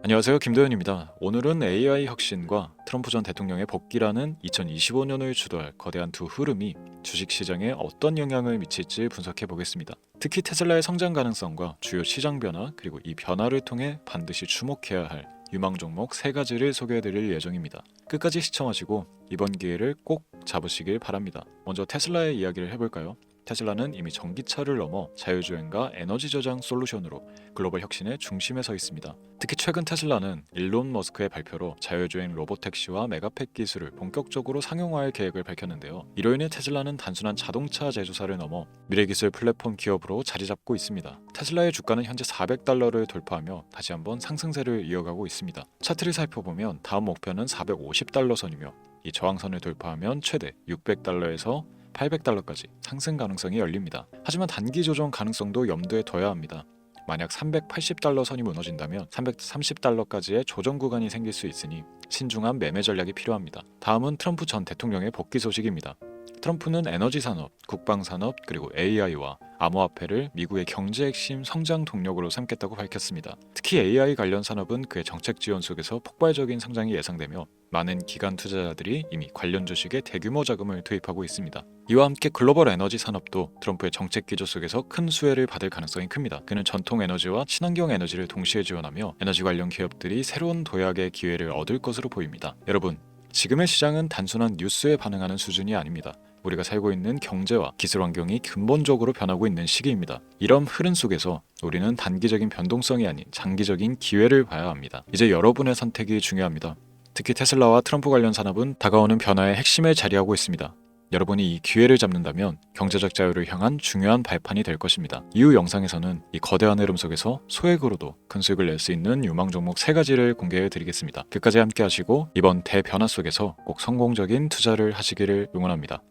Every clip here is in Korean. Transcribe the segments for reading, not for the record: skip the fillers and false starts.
안녕하세요. 김도현입니다. 오늘은 AI 혁신과 트럼프 전 대통령의 복귀라는 2025년을 주도할 거대한 두 흐름이 주식시장에 어떤 영향을 미칠지 분석해 보겠습니다. 특히 테슬라의 성장 가능성과 주요 시장 변화, 그리고 이 변화를 통해 반드시 주목해야 할 유망 종목 3가지를 소개해 드릴 예정입니다. 끝까지 시청하시고 이번 기회를 꼭 잡으시길 바랍니다. 먼저 테슬라의 이야기를 해볼까요? 테슬라는 이미 전기차를 넘어 자율주행과 에너지 저장 솔루션으로 글로벌 혁신의 중심에 서 있습니다. 특히 최근 테슬라는 일론 머스크의 발표로 자율주행 로보택시와 메가팩 기술을 본격적으로 상용화할 계획을 밝혔는데요. 이로 인해 테슬라는 단순한 자동차 제조사를 넘어 미래기술 플랫폼 기업으로 자리 잡고 있습니다. 테슬라의 주가는 현재 $400를 돌파하며 다시 한번 상승세를 이어가고 있습니다. 차트를 살펴보면 다음 목표는 $450 선이며 이 저항선을 돌파하면 최대 $600에서 $800까지 상승 가능성이 열립니다. 하지만 단기 조정 가능성도 염두에 둬야 합니다. 만약 $380 선이 무너진다면 $330까지의 조정 구간이 생길 수 있으니 신중한 매매 전략이 필요합니다. 다음은 트럼프 전 대통령의 복귀 소식입니다. 트럼프는 에너지 산업, 국방 산업, 그리고 AI와 암호화폐를 미국의 경제 핵심 성장 동력으로 삼겠다고 밝혔습니다. 특히 AI 관련 산업은 그의 정책 지원 속에서 폭발적인 성장이 예상되며 많은 기관 투자자들이 이미 관련 주식에 대규모 자금을 투입하고 있습니다. 이와 함께 글로벌 에너지 산업도 트럼프의 정책 기조 속에서 큰 수혜를 받을 가능성이 큽니다. 그는 전통 에너지와 친환경 에너지를 동시에 지원하며 에너지 관련 기업들이 새로운 도약의 기회를 얻을 것으로 보입니다. 여러분, 지금의 시장은 단순한 뉴스에 반응하는 수준이 아닙니다. 우리가 살고 있는 경제와 기술 환경이 근본적으로 변하고 있는 시기입니다. 이런 흐름 속에서 우리는 단기적인 변동성이 아닌 장기적인 기회를 봐야 합니다. 이제 여러분의 선택이 중요합니다. 특히 테슬라와 트럼프 관련 산업은 다가오는 변화의 핵심에 자리하고 있습니다. 여러분이 이 기회를 잡는다면 경제적 자유를 향한 중요한 발판이 될 것입니다. 이후 영상에서는 이 거대한 흐름 속에서 소액으로도 큰 수익을 낼 수 있는 유망 종목 3가지를 공개해 드리겠습니다. 끝까지 함께 하시고 이번 대변화 속에서 꼭 성공적인 투자를 하시기를 응원합니다.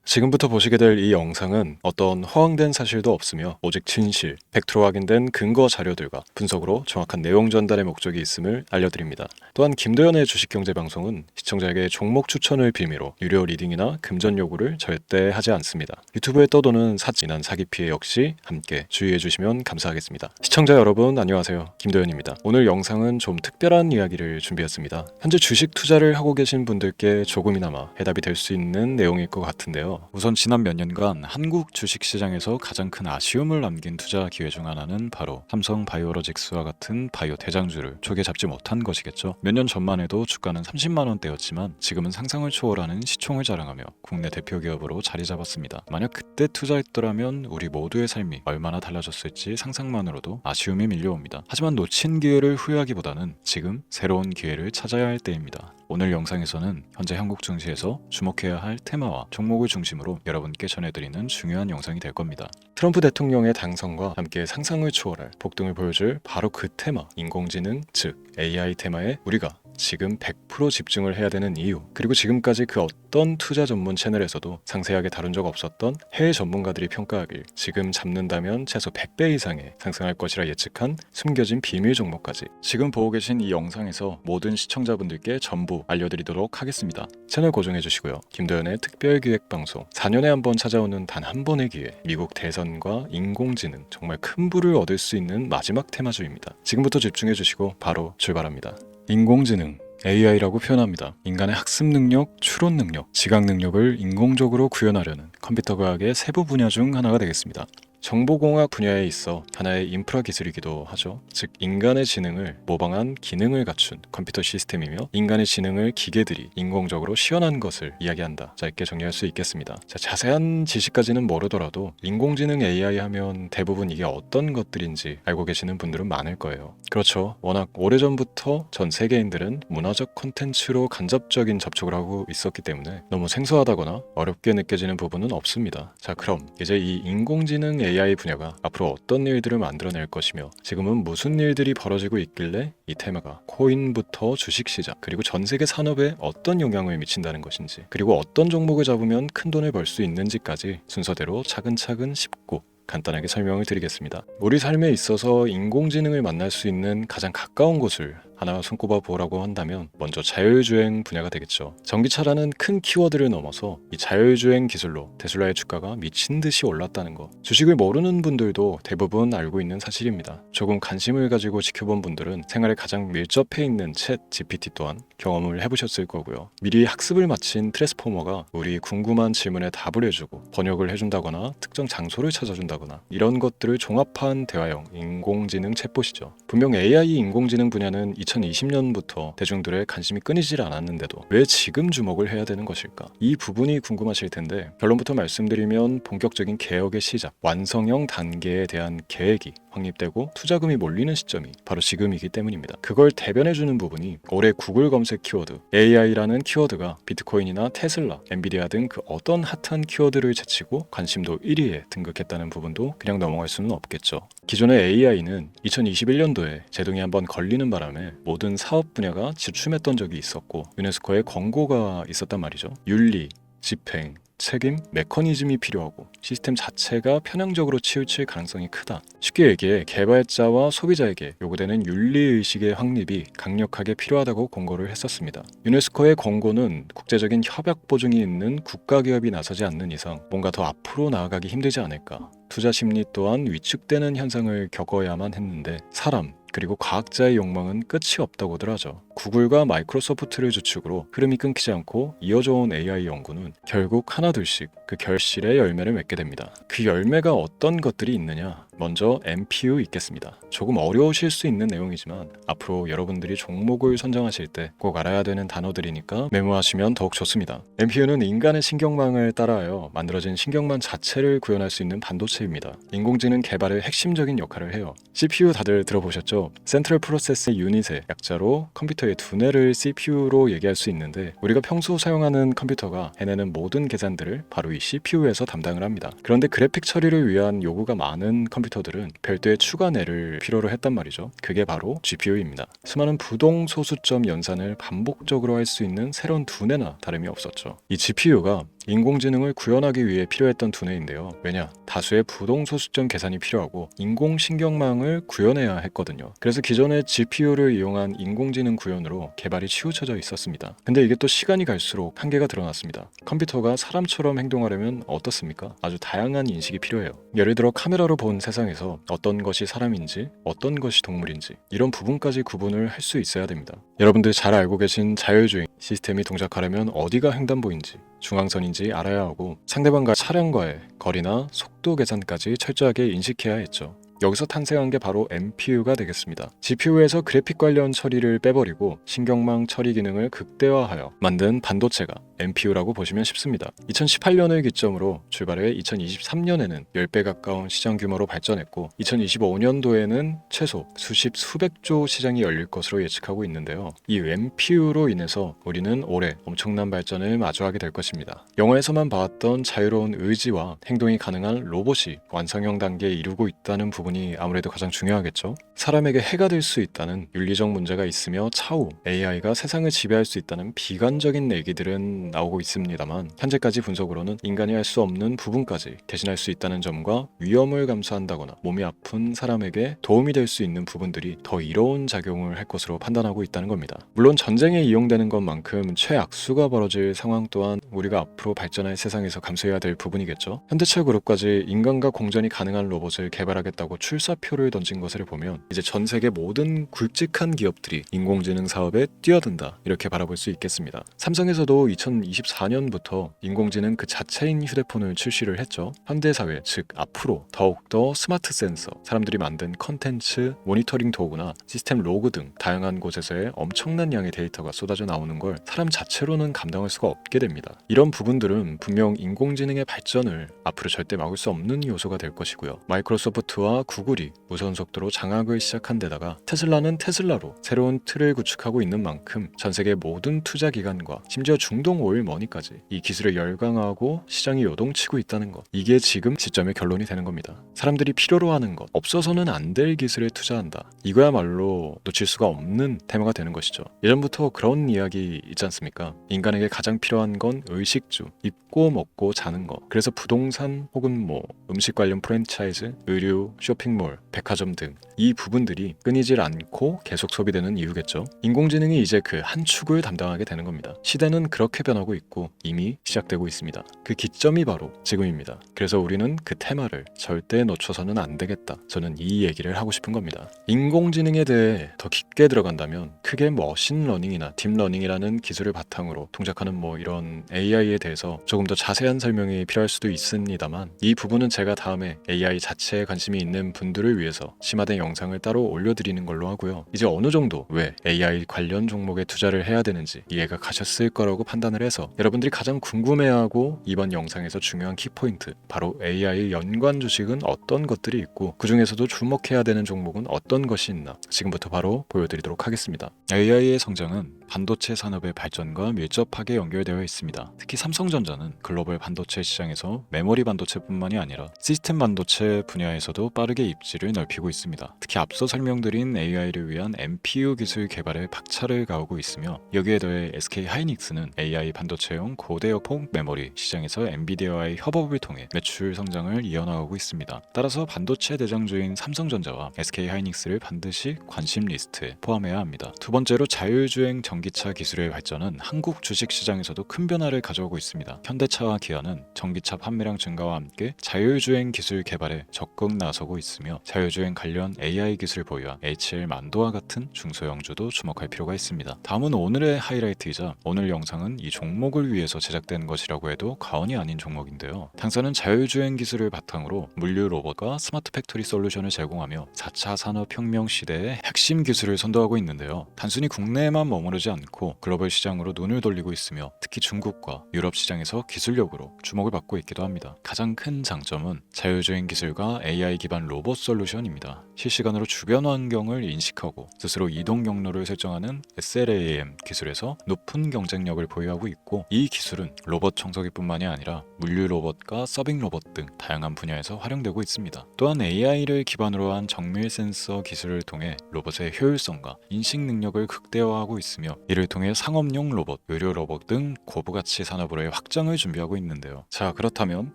지금부터 보시게 될 이 영상은 어떤 허황된 사실도 없으며 오직 진실, 팩트로 확인된 근거 자료들과 분석으로 정확한 내용 전달의 목적이 있음을 알려드립니다. 또한 김도현의 주식경제방송은 시청자에게 종목 추천을 빌미로 유료 리딩이나 금전 요구를 절대 하지 않습니다. 유튜브에 떠도는 사진한 사기 피해 역시 함께 주의해 주시면 감사하겠습니다. 시청자 여러분 안녕하세요. 김도현입니다. 오늘 영상은 좀 특별한 이야기를 준비했습니다. 현재 주식 투자를 하고 계신 분들께 조금이나마 해답이 될 수 있는 내용일 것 같은데요. 우선 지난 몇 년간 한국 주식시장에서 가장 큰 아쉬움을 남긴 투자 기회 중 하나는 바로 삼성 바이오로직스와 같은 바이오 대장주를 초기에 잡지 못한 것이겠죠. 몇 년 전만 해도 주가는 30만 원대였지만 지금은 상상을 초월하는 시총을 자랑하며 국내 대표 기업으로 자리 잡았습니다. 만약 그때 투자했더라면 우리 모두의 삶이 얼마나 달라졌을지 상상만으로도 아쉬움이 밀려옵니다. 하지만 놓친 기회를 후회하기보다는 지금 새로운 기회를 찾아야 할 때입니다. 오늘 영상에서는 현재 한국 증시에서 주목해야 할 테마와 종목을 중심으로 여러분께 전해드리는 중요한 영상이 될 겁니다. 트럼프 대통령의 당선과 함께 상상을 초월할 폭등을 보여줄 바로 그 테마, 인공지능, 즉 AI 테마에 우리가 지금 100% 집중을 해야 되는 이유, 그리고 지금까지 그 어떤 투자 전문 채널에서도 상세하게 다룬 적 없었던 해외 전문가들이 평가하길 지금 잡는다면 최소 100배 이상의 상승할 것이라 예측한 숨겨진 비밀 종목까지 지금 보고 계신 이 영상에서 모든 시청자분들께 전부 알려드리도록 하겠습니다. 채널 고정해 주시고요. 김도현의 특별기획방송 4년에 한 번 찾아오는 단 한 번의 기회, 미국 대선과 인공지능, 정말 큰 부를 얻을 수 있는 마지막 테마주입니다. 지금부터 집중해 주시고 바로 출발합니다. 인공지능, AI라고 표현합니다. 인간의 학습 능력, 추론 능력, 지각 능력을 인공적으로 구현하려는 컴퓨터 과학의 세부 분야 중 하나가 되겠습니다. 정보공학 분야에 있어 하나의 인프라 기술이기도 하죠. 즉 인간의 지능을 모방한 기능을 갖춘 컴퓨터 시스템이며 인간의 지능을 기계들이 인공적으로 시연한 것을 이야기한다. 짧게 정리할 수 있겠습니다. 자세한 지식까지는 모르더라도 인공지능 AI 하면 대부분 이게 어떤 것들인지 알고 계시는 분들은 많을 거예요. 그렇죠. 워낙 오래전부터 전 세계인들은 문화적 콘텐츠로 간접적인 접촉을 하고 있었기 때문에 너무 생소하다거나 어렵게 느껴지는 부분은 없습니다. 자, 그럼 이제 이 인공지능 AI 분야가 앞으로 어떤 일들을 만들어낼 것이며 지금은 무슨 일들이 벌어지고 있길래 이 테마가 코인부터 주식시장 그리고 전 세계 산업에 어떤 영향을 미친다는 것인지, 그리고 어떤 종목을 잡으면 큰 돈을 벌 수 있는지까지 순서대로 차근차근 쉽고 간단하게 설명을 드리겠습니다. 우리 삶에 있어서 인공지능을 만날 수 있는 가장 가까운 곳을 하나 손꼽아 보라고 한다면 먼저 자율주행 분야가 되겠죠. 전기차라는 큰 키워드를 넘어서 이 자율주행 기술로 테슬라의 주가가 미친 듯이 올랐다는 거. 주식을 모르는 분들도 대부분 알고 있는 사실입니다. 조금 관심을 가지고 지켜본 분들은 생활에 가장 밀접해 있는 챗 GPT 또한 경험을 해보셨을 거고요. 미리 학습을 마친 트랜스포머가 우리 궁금한 질문에 답을 해주고 번역을 해준다거나 특정 장소를 찾아준다거나 이런 것들을 종합한 대화형 인공지능 챗봇이죠. 분명 AI 인공지능 분야는 2020년부터 대중들의 관심이 끊이질 않았는데도 왜 지금 주목을 해야 되는 것일까? 이 부분이 궁금하실 텐데 결론부터 말씀드리면 본격적인 개혁의 시작, 완성형 단계에 대한 계획이 확립되고 투자금이 몰리는 시점이 바로 지금이기 때문입니다. 그걸 대변해주는 부분이 올해 구글 검색 키워드 AI라는 키워드가 비트코인이나 테슬라, 엔비디아 등 그 어떤 핫한 키워드를 제치고 관심도 1위에 등극했다는 부분도 그냥 넘어갈 수는 없겠죠. 기존의 AI는 2021년도에 제동이 한번 걸리는 바람에 모든 사업 분야가 주춤했던 적이 있었고 유네스코의 권고가 있었단 말이죠. 윤리, 집행, 책임, 메커니즘이 필요하고 시스템 자체가 편향적으로 치우칠 가능성이 크다. 쉽게 얘기해 개발자와 소비자에게 요구되는 윤리의식의 확립이 강력하게 필요하다고 권고를 했었습니다. 유네스코의 권고는 국제적인 협약 보증이 있는 국가기업이 나서지 않는 이상 뭔가 더 앞으로 나아가기 힘들지 않을까. 투자 심리 또한 위축되는 현상을 겪어야만 했는데 사람, 그리고 과학자의 욕망은 끝이 없다고들 하죠. 구글과 마이크로소프트를 주축으로 흐름이 끊기지 않고 이어져 온 AI 연구는 결국 하나둘씩 그 결실의 열매를 맺게 됩니다. 그 열매가 어떤 것들이 있느냐? 먼저 NPU 있겠습니다. 조금 어려우실 수 있는 내용이지만 앞으로 여러분들이 종목을 선정하실 때 꼭 알아야 되는 단어들이니까 메모하시면 더욱 좋습니다. NPU는 인간의 신경망을 따라하여 만들어진 신경망 자체를 구현할 수 있는 반도체입니다. 인공지능 개발의 핵심적인 역할을 해요. CPU 다들 들어보셨죠? 센트럴 프로세스 유닛의 약자로 컴퓨터의 두뇌를 CPU로 얘기할 수 있는데 우리가 평소 사용하는 컴퓨터가 해내는 모든 계산들을 바로 이 CPU에서 담당을 합니다. 그런데 그래픽 처리를 위한 요구가 많은 컴퓨터들은 별도의 추가뇌를 필요로 했단 말이죠. 그게 바로 GPU입니다. 수많은 부동 소수점 연산을 반복적으로 할 수 있는 새로운 두뇌나 다름이 없었죠. 이 GPU가 인공지능을 구현하기 위해 필요했던 두뇌인데요. 왜냐? 다수의 부동 소수점 계산이 필요하고 인공신경망을 구현해야 했거든요. 그래서 기존의 GPU를 이용한 인공지능 구현으로 개발이 치우쳐져 있었습니다. 근데 이게 또 시간이 갈수록 한계가 드러났습니다. 컴퓨터가 사람처럼 행동하려면 어떻습니까? 아주 다양한 인식이 필요해요. 예를 들어 카메라로 본 세상에서 어떤 것이 사람인지 어떤 것이 동물인지 이런 부분까지 구분을 할 수 있어야 됩니다. 여러분들 잘 알고 계신 자율주행 시스템이 동작하려면 어디가 횡단보인지 중앙선인지 알아야 하고 상대방과 차량과의 거리나 속도 계산까지 철저하게 인식해야 했죠. 여기서 탄생한 게 바로 NPU가 되겠습니다. GPU에서 그래픽 관련 처리를 빼버리고 신경망 처리 기능을 극대화하여 만든 반도체가 NPU라고 보시면 쉽습니다. 2018년을 기점으로 출발해 2023년에는 10배 가까운 시장 규모로 발전했고 2025년도에는 최소 수백조 시장이 열릴 것으로 예측하고 있는데요. 이 NPU로 인해서 우리는 올해 엄청난 발전을 마주하게 될 것입니다. 영화에서만 봐왔던 자유로운 의지와 행동이 가능한 로봇이 완성형 단계에 이르고 있다는 부분이 아무래도 가장 중요하겠죠. 사람에게 해가 될 수 있다는 윤리적 문제가 있으며 차후 AI가 세상을 지배할 수 있다는 비관적인 얘기들은 나오고 있습니다만 현재까지 분석으로는 인간이 할 수 없는 부분까지 대신할 수 있다는 점과 위험을 감수한다거나 몸이 아픈 사람에게 도움이 될 수 있는 부분들이 더 이로운 작용을 할 것으로 판단하고 있다는 겁니다. 물론 전쟁에 이용되는 것만큼 최악수가 벌어질 상황 또한 우리가 앞으로 발전할 세상에서 감수해야 될 부분이겠죠. 현대차 그룹까지 인간과 공전이 가능한 로봇을 개발하겠다고 출사표를 던진 것을 보면 이제 전 세계 모든 굵직한 기업들이 인공지능 사업에 뛰어든다 이렇게 바라볼 수 있겠습니다. 삼성에서도 2024년부터 인공지능 그 자체인 휴대폰을 출시를 했죠. 현대사회 즉 앞으로 더욱더 스마트 센서, 사람들이 만든 컨텐츠, 모니터링 도구나 시스템 로그 등 다양한 곳에서의 엄청난 양의 데이터가 쏟아져 나오는 걸 사람 자체로는 감당할 수가 없게 됩니다. 이런 부분들은 분명 인공지능의 발전을 앞으로 절대 막을 수 없는 요소가 될 것이고요. 마이크로소프트와 구글이 무선 속도로 장악을 시작한 데다가 테슬라는 테슬라로 새로운 틀을 구축하고 있는 만큼 전 세계 모든 투자 기관과 심지어 중동 오일 머니까지 이 기술에 열광하고 시장이 요동치고 있다는 것, 이게 지금 시점의 결론이 되는 겁니다. 사람들이 필요로 하는 것, 없어서는 안 될 기술에 투자한다. 이거야말로 놓칠 수가 없는 테마가 되는 것이죠. 예전부터 그런 이야기 있지 않습니까? 인간에게 가장 필요한 건 의식주, 입고 먹고 자는 것. 그래서 부동산 혹은 음식 관련 프랜차이즈, 의류, 쇼핑몰, 백화점 등 이 부분들이 끊이질 않고 계속 소비되는 이유겠죠. 인공지능이 이제 그 한 축을 담당하게 되는 겁니다. 시대는 그렇게 변하고 있고 이미 시작되고 있습니다. 그 기점이 바로 지금입니다. 그래서 우리는 그 테마를 절대 놓쳐서는 안 되겠다. 저는 이 얘기를 하고 싶은 겁니다. 인공지능에 대해 더 깊게 들어간다면 크게 머신러닝이나 딥러닝이라는 기술을 바탕으로 동작하는 이런 AI에 대해서 조금 더 자세한 설명이 필요할 수도 있습니다만, 이 부분은 제가 다음에 AI 자체에 관심이 있는 분들을 위해서 심화된 영상을 따로 올려드리는 걸로 하고요. 이제 어느 정도 왜 AI 관련 종목에 투자를 해야 되는지 이해가 가셨을 거라고 판단을 해서 여러분들이 가장 궁금해하고 이번 영상에서 중요한 키포인트, 바로 AI 연관 주식은 어떤 것들이 있고 그 중에서도 주목해야 되는 종목은 어떤 것이 있나 지금부터 바로 보여드리도록 하겠습니다. AI의 성장은 반도체 산업의 발전과 밀접하게 연결되어 있습니다. 특히 삼성전자는 글로벌 반도체 시장에서 메모리 반도체뿐만이 아니라 시스템 반도체 분야에서도 빠르게 입지를 넓히고 있습니다. 특히 앞서 설명드린 AI를 위한 NPU 기술 개발에 박차를 가하고 있으며, 여기에 더해 SK 하이닉스는 AI 반도체용 고대역폭 메모리 시장에서 엔비디아와의 협업을 통해 매출 성장을 이어나가고 있습니다. 따라서 반도체 대장주인 삼성전자와 SK 하이닉스를 반드시 관심 리스트에 포함해야 합니다. 두 번째로 자율주행 전기차 기술의 발전은 한국 주식시장에서도 큰 변화를 가져오고 있습니다. 현대차와 기아는 전기차 판매량 증가와 함께 자율주행 기술 개발에 적극 나서고 있으며, 자율주행 관련 AI 기술 보유한 HL만도와 같은 중소형주도 주목할 필요가 있습니다. 다음은 오늘의 하이라이트이자 오늘 영상은 이 종목을 위해서 제작된 것이라고 해도 과언이 아닌 종목인데요. 당사는 자율주행 기술을 바탕으로 물류 로봇과 스마트 팩토리 솔루션을 제공하며 4차 산업혁명 시대의 핵심 기술을 선도하고 있는데요. 단순히 국내에만 머무르지 않고 글로벌 시장으로 눈을 돌리고 있으며, 특히 중국과 유럽 시장에서 기술력으로 주목을 받고 있기도 합니다. 가장 큰 장점은 자율주행 기술과 AI 기반 로봇 솔루션입니다. 실시간으로 주변 환경을 인식하고 스스로 이동 경로를 설정하는 SLAM 기술에서 높은 경쟁력을 보유하고 있고, 이 기술은 로봇 청소기뿐만이 아니라 물류 로봇과 서빙 로봇 등 다양한 분야에서 활용되고 있습니다. 또한 AI를 기반으로 한 정밀 센서 기술을 통해 로봇의 효율성과 인식 능력을 극대화하고 있으며, 이를 통해 상업용 로봇, 의료 로봇 등 고부가치 산업으로의 확장을 준비하고 있는데요. 자, 그렇다면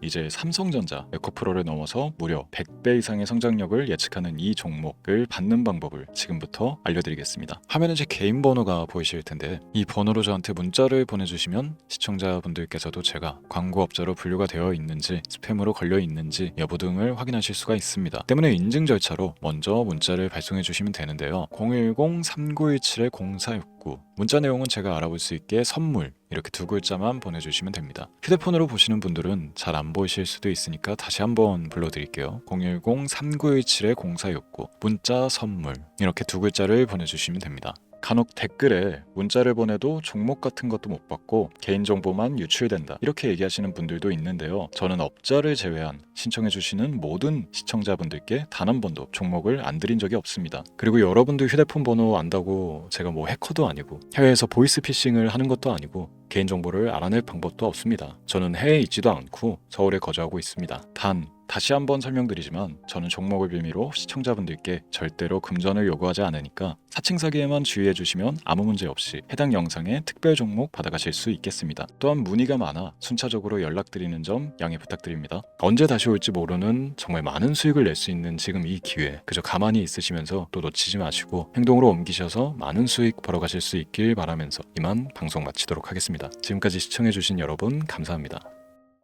이제 삼성전자, 에코프로를 넘어서 무려 100배 이상의 성장력을 예측하는 이 종목을 받는 방법을 지금부터 알려드리겠습니다. 화면에 제 개인 번호가 보이실 텐데, 이 번호로 저한테 문자를 보내주시면 시청자분들께서도 제가 광고업자로 분류가 되어 있는지, 스팸으로 걸려 있는지 여부 등을 확인하실 수가 있습니다. 때문에 인증 절차로 먼저 문자를 발송해 주시면 되는데요. 010-3917-0469, 문자 내용은 제가 알아볼 수 있게 선물, 이렇게 두 글자만 보내주시면 됩니다. 휴대폰으로 보시는 분들은 잘 안 보이실 수도 있으니까 다시 한번 불러드릴게요. 010-3917-0469, 문자 선물, 이렇게 두 글자를 보내주시면 됩니다. 간혹 댓글에 문자를 보내도 종목 같은 것도 못 받고 개인정보만 유출된다, 이렇게 얘기하시는 분들도 있는데요. 저는 업자를 제외한 신청해주시는 모든 시청자분들께 단 한 번도 종목을 안 드린 적이 없습니다. 그리고 여러분들 휴대폰 번호 안다고 제가 해커도 아니고 해외에서 보이스피싱을 하는 것도 아니고 개인정보를 알아낼 방법도 없습니다. 저는 해외에 있지도 않고 서울에 거주하고 있습니다. 다시 한번 설명드리지만 저는 종목을 빌미로 시청자분들께 절대로 금전을 요구하지 않으니까 사칭 사기에만 주의해 주시면 아무 문제 없이 해당 영상에 특별 종목 받아가실 수 있겠습니다. 또한 문의가 많아 순차적으로 연락드리는 점 양해 부탁드립니다. 언제 다시 올지 모르는 정말 많은 수익을 낼 수 있는 지금 이 기회, 그저 가만히 있으시면서 또 놓치지 마시고 행동으로 옮기셔서 많은 수익 벌어가실 수 있길 바라면서 이만 방송 마치도록 하겠습니다. 지금까지 시청해 주신 여러분 감사합니다.